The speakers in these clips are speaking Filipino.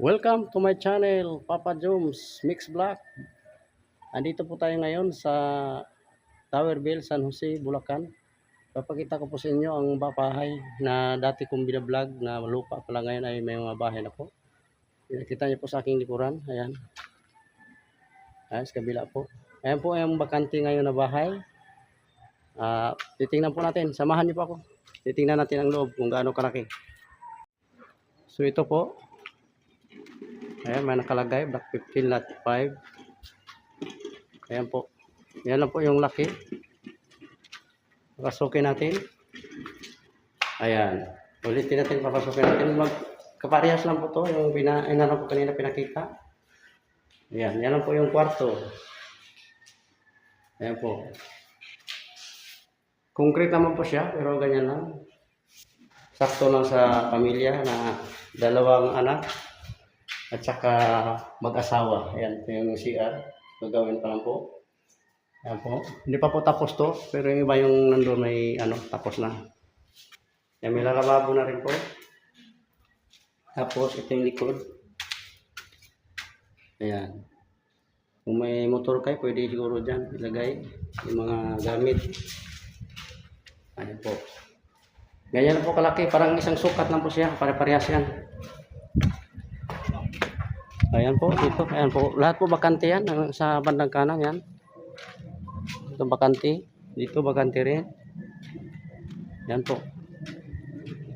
Welcome to my channel, Papa Joms Mix Vlog. Andito po tayo ngayon sa Towerville, San Jose, Bulacan. Papakita ko po sa inyo ang bahay na dati kong binablog na lupa pala, ngayon ay may mga bahay na po. Kita niyo po sa aking likuran. Ayan. Ayan, sa kabila po. Ayan po ang bakante ngayon na bahay. Titingnan po natin. Samahan niyo po ako. Titingnan natin ang loob kung gaano kalaki. So ito po. Ayan, may nakalagay, Block 15, Lot 5. Ayan po. Yan lang po yung laki. Papasukin natin. Ayan. Ulitin natin, papasukin natin. Kaparehas lang po to yung inano ko kanina pinakita. Ayan. Yan lang po yung kwarto. Ayan po. Concrete naman po siya, pero ganyan lang. Sakto lang sa pamilya na dalawang anak. At saka mag-asawa. Ayan, ito yung CR. Gagawin pa lang po. Ayan po. Hindi pa po tapos to. Pero yung iba yung nandun may tapos na. Ayan, may lalababo na rin po. Tapos ito yung likod. Ayan. Kung may motor kayo, pwede siguro dyan ilagay yung mga gamit. Ayan po. Ganyan po kalaki. Parang isang sukat lang po siya. Pare-parehas yan. Ayan po, dito. Ayan po. Lahat po bakante yan. Sa bandang kanan yan. Ito bakante. Dito bakante rin. Ayan po.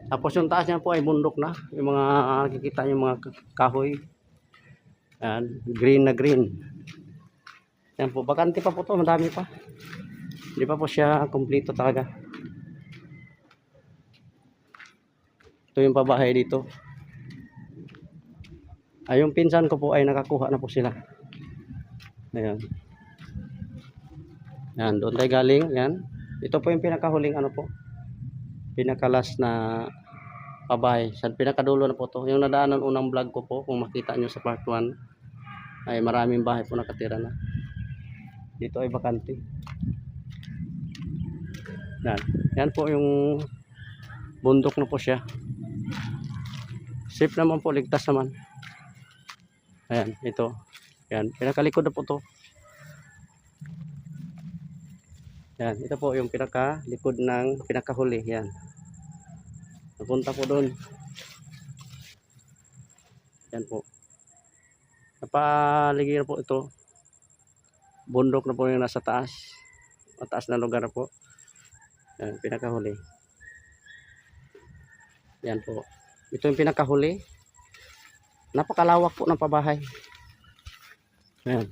Tapos yung taas niyan po ay bundok na. Yung mga nakikita yung mga kahoy. Ayan. Green na green. Ayan po. Bakante pa po to. Madami pa. Hindi pa po siya kumpleto talaga. Ito yung pabahay dito. Ay, yung pinsan ko po ay nakakuha na po sila. Ayan. Ayan, doon tayo galing. Ayan. Ito po yung pinakahuling pinakalas na pabahay. Sa pinakadulo na po to. Yung nadaanan unang vlog ko po, kung makita nyo sa part 1, ay maraming bahay po nakatira na. Dito ay bakante. Ayan. Ayan po yung bundok na po siya. Safe naman po, ligtas naman. Ayan, ito. Ayan, pinakalikod na po to. Ayan, ito po yung pinakalikod ng pinakahuli. Ayan. Napunta po doon. Ayan po. Napaligid na po ito. Bundok na po yung nasa taas. Mataas na lugar na po. Ayan, pinakahuli. Ayan po. Ito yung pinakahuli. Napakalawak po ng pabahay. Ayan.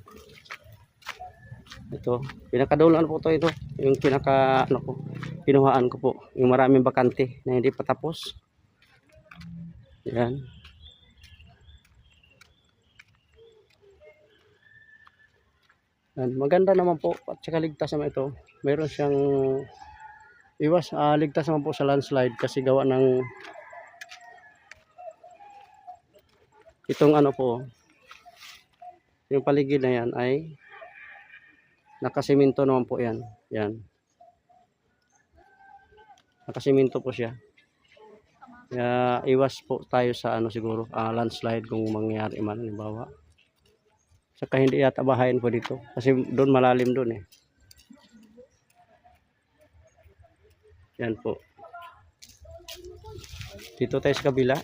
Ito, pinakadulan po ito. Yung pinuhaan ko po. Yung maraming bakante na hindi pa tapos. Ayan. Ayan. Maganda naman po. At saka ligtas naman ito. Mayroon siyang ligtas naman po sa landslide kasi gawa ng itong po, yung paligid na yan ay nakasiminto naman po yan. Yan. Nakasiminto po siya. Kaya iwas po tayo sa siguro landslide kung mangyari man, halimbawa. Saka hindi yata bahayin po dito. Kasi doon malalim doon eh. Yan po. Dito tayo sa kabila.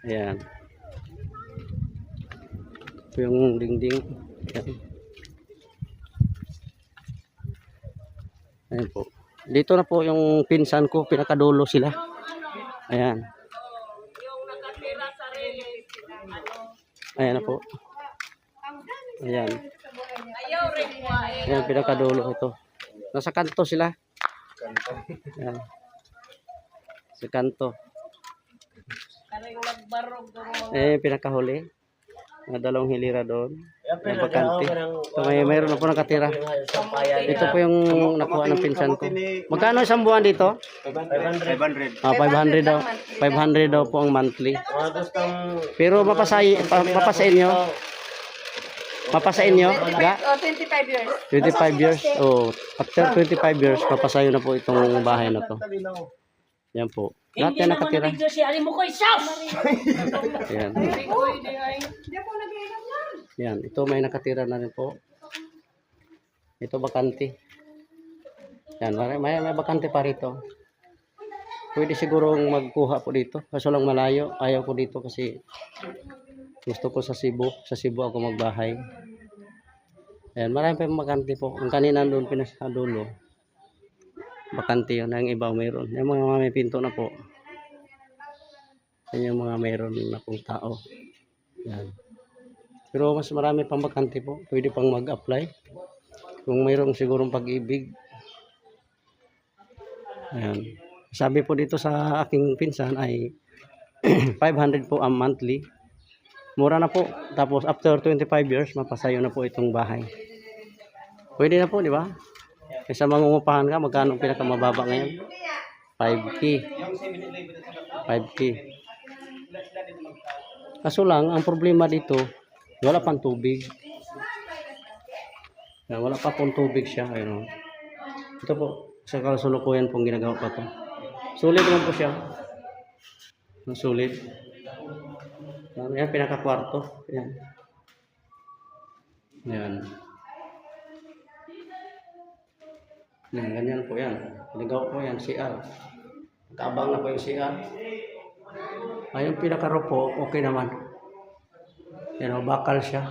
Ayan. Ito yung dingding. Ayan. Ayan po. Dito na po yung pinsan ko. Pinakadulo sila. Ayan. Ayan na po. Ayan. Ayan, pinakadulo ito. Nasa kanto sila. Ayan. Sa kanto. Pinakahuli. Dalawang hilira doon. Yung bakante. So, mayroon na po nakatira. Ito po yung nakuha ng pinsan ko. Magkano isang buwan dito? 500. 500 daw. 500 daw po ang monthly. Pero mapasain nyo? Mapasain nyo? 25 years. 25 years. Oh, after 25 years, papasayo na po itong bahay na to. Yan po. Lahat Hindi yan naman nakatira. nabigyo si Ali mo ko sus! Ayan. Yan, ito may nakatira na rin po. Ito bakante. Yan, may bakante pa rito. Pwede sigurong magkuha po dito. Kaso lang malayo. Ayaw ko dito kasi gusto ko sa Cebu. Sa Cebu ako magbahay. Ayan, marami pa yung bakante po. Ang kanina doon, pinasa-dulo. Bakante yun. Ang iba mayroon. Yung mga may pinto na po. Yan yung mga mayroon na pong tao. Yan. Pero mas marami pang bakante po. Pwede pang mag-apply. Kung mayroong sigurong pag-ibig. Ayan. Sabi po dito sa aking pinsan ay 500 po ang monthly. Mura na po. Tapos after 25 years, mapasayo na po itong bahay. Pwede na po, di ba? Kaysa mangungupahan ka, magkano ang pinakamababa ngayon? 5K. 5K. Kaso lang, ang problema dito, wala pang tubig. Wala pa pong tubig siya. Ayun. Ito po, sa kasalukuyan pong ginagawa pa to. Sulit naman po siya. Sulit. Yan, pinaka-kwarto. Yan. Yan. Yan, ganyan po yan. Ginagawa po yan, CR. Kaabang na po yung CR. Ay, yung pinaka-roof po, okay naman. Yan, bakal siya.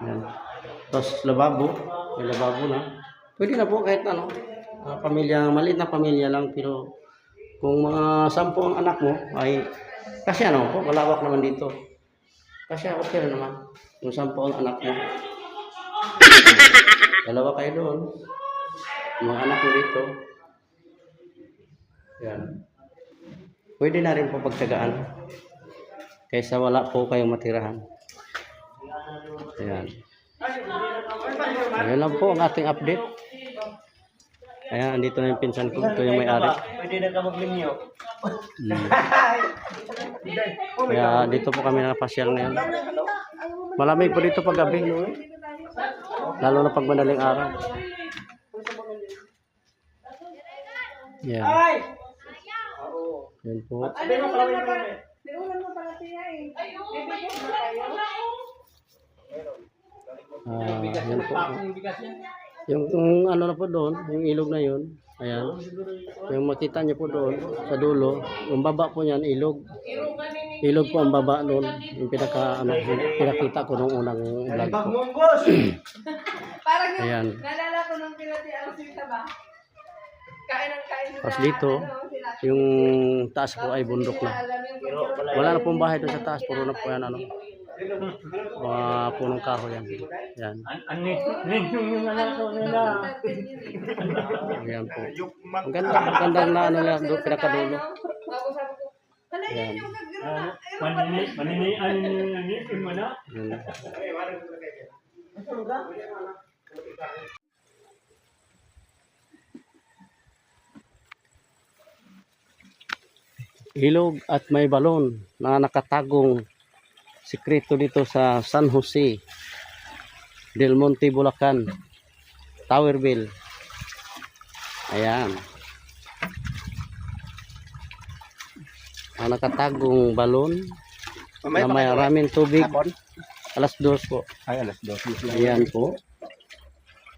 Yan. Tapos lababo, may lababo na. Pwede na po kahit ano, pamilya, maliit na pamilya lang, pero kung mga 10 ang anak mo ay kasi ano po, malawak naman dito. Kasi okay na naman. Kung 10 ang anak mo. Dalawa kayo doon. Mga anak mo dito. Yan. Pwede na rin po pagtsagaan. Kaysa wala po kayong matirahan. Ayan. Ayan lang po ang ating update. Ayan, andito na yung pinsan ko. Ito yung may-ari. Pwede na ka maglinyo. Kaya dito po kami nakapasyal ngayon. Malamig po dito pag gabi. Lalo na pag madaling araw. Yan. Yan po. Yan po. Yung ano na po doon, yung ilog na yun. Ayan. Yung makita niyo po doon sa dulo, yung baba po niyan ilog. Ilog po ang baba doon. Yung pinakita ko nung unang vlog ko. Parang yung Ayan. nalala ko nung pinati Arosita ba? Kain ng kain sila. Tapos dito, yung taas po ay bundok na. Wala na pong bahay doon sa taas, puro na po yan ano. Mga punong kahoy yan. Yan. Yung anak ko nila. Yan po. Ang gandang na ano yan, doon pinakadulo. Yan. Maninian mo na. Yan. Ilog at may balon na nakatagong sikreto dito sa San Jose del Monte, Bulacan, Towerville. Ayan. Ang nakatagong balon na may maraming tubig. Alas 2 po. Ay, alas 2. Ayan po.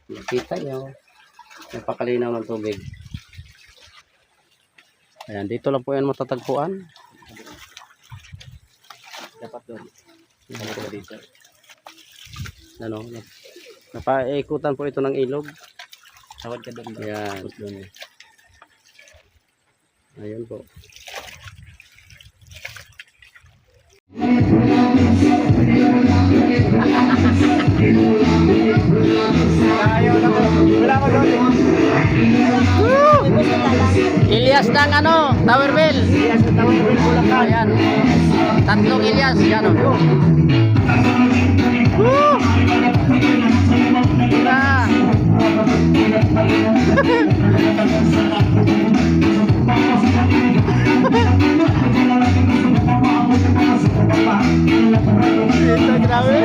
Nakita nyo. Napakalinaw ng tubig. Ayan, dito lang po yan matatagpuan. Dapat doon. Dapat dito. Ano, napaikutan po ito ng ilog. Tawad ka doon. Ayan. Ayan po. Ilyas ng ano, Towerville. Ilyas ng Towerville, Bulacan. Ayan. 3 Ilyas, yan o. Woo! Na. Ito, grabe.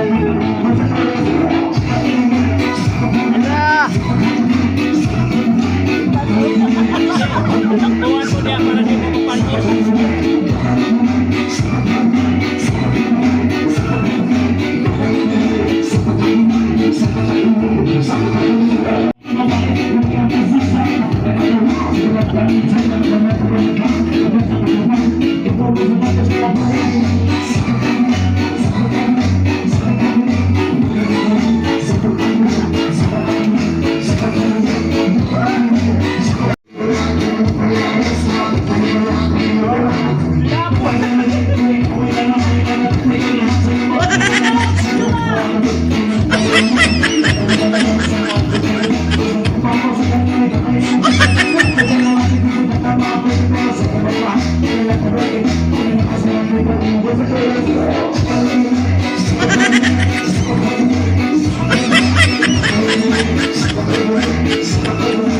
Na. Please,